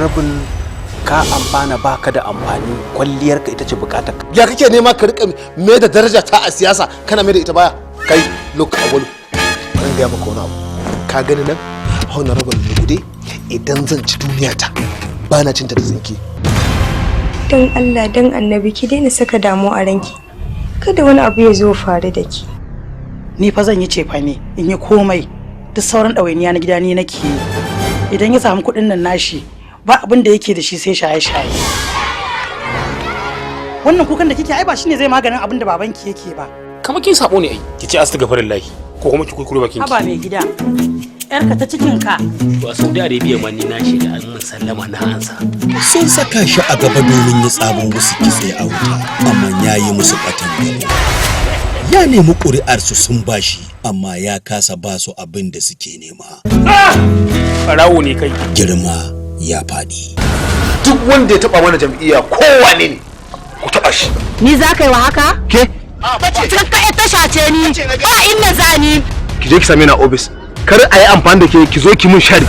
honorable ka amfana baka da amfani, kwalliyarka ita ce bukatar ka. Ya kake nema ka rika me da daraja ta a siyasa kana me da ita baya? Kai look awwalu kan ga maka wani abu. Ka gani nan honorable Lugude idan zan ci duniya ta bana cin ta da zinki. Dan Allah dan Annabi ki daina saka damuwa a ranki. Kada wani abu ya zo faru da ki. Ni fa zan yi cefa ne in yi komai, duk sauran ɗawainiya na gida ni nake yi. Idan ya samu kuɗin nan nashi ba abin da yake da shi sai shaye-shaye. Wannan kukan da kike ai ba shine zai maganin abin da babanki yake ba. Kamar kin sabo ne ai. Kice astaghfirullahi ko kuma ki kurkure bakin ki. Haba mai gida. Yarka ta cikin ka. To a Saudi Arabia ma ni na shiga an mun sallama na ansa. Sun saka shi a gaba domin ya tsabon wasu kitse a wuta, amma yayi musu batan. Ya nemi ƙuri'arsu sun bashi, amma ya kasa ba su abin da suke nema. Farawo ne kai. Girma ya faɗi. Duk wanda ya taba mana jam'iyya kowane ne ku taba shi. Ni za ka yi wa haka? Ke? Takka ya tasha ce ni, ba inda zani. Ki je ki same ni a office. Kar a yi amfani da ke ki zo ki mun shari.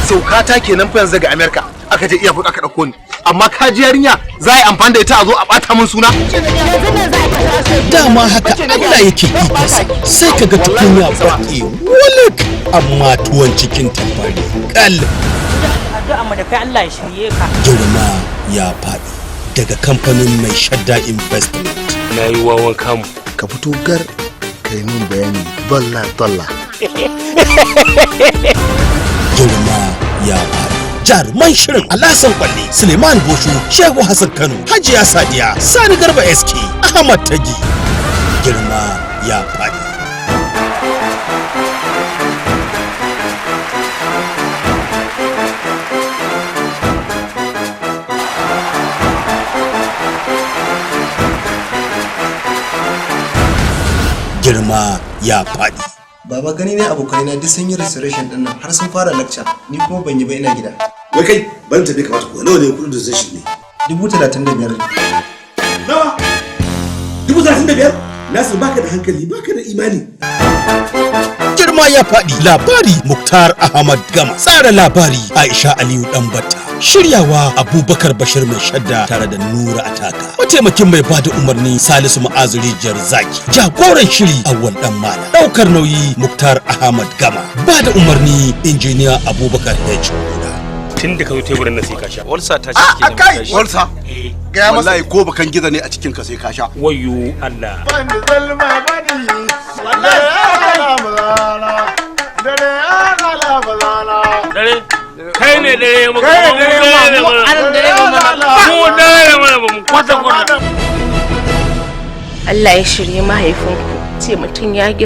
Saukata kenan fa yanzu daga America aka je iya aka dauko ni. Amma ka ji yarinya za a yi amfani da ita a zo a bata mun suna. Dama haka Allah yake ikonsa, sai kaga tukunya baƙi walik, amma tuwon cikin tabari kal. Addu'a mu da kai Allah ya shirye ka. Girma ya faɗi daga kamfanin mai shadda investment. Na yi wawan kamu. Ka fito gar ka yi min bayani dalla. Girma ya faɗi. Jaruman shirin Alhassan Kwalle, Suleiman Bosho, Shehu Hassan Kano, Hajiya Sadiya, Sani Garba SK, Ahmad Tagi. Girma ya faɗi. Girma ya faɗi. Baba gani ne abokanai na duk sun yi restoration din nan har sun fara lecture, ni kuma ban yi ba ina gida. Wai kai ban tafi kamata ko nawa ne kudin da zai shi ne? 35,000. Nawa? 35,000? Nasu baka da hankali, baka da imani. Girma ya faɗi. Labari Muktar Ahmad Gama. Tsara labari Aisha Aliyu Ɗanbata. Shiryawa Abubakar Bashir mai shadda tare da Nura Ataka. Mataimakin mai bada umarni Salisu Ma'azu Rijiyar Zaki. Jagoran shiri Awwal Dan Mala. Ɗaukar nauyi Muktar Ahmad Gama. Bada umarni Injiniya Abubakar H. Tun da ka zo teburin nan sai ka sha. Walsa ta ce ke Kai walsa. Ga masa wallahi ko bakan giza ne a cikin ka sai ka sha. Wayyo Allah. Bani zalma bani. Wallahi Dare. Kai ne dare mu. Kai ne dare mu. Mu dare mu kwata kwata. Allah ya shirye mahaifinku, ce mutum ya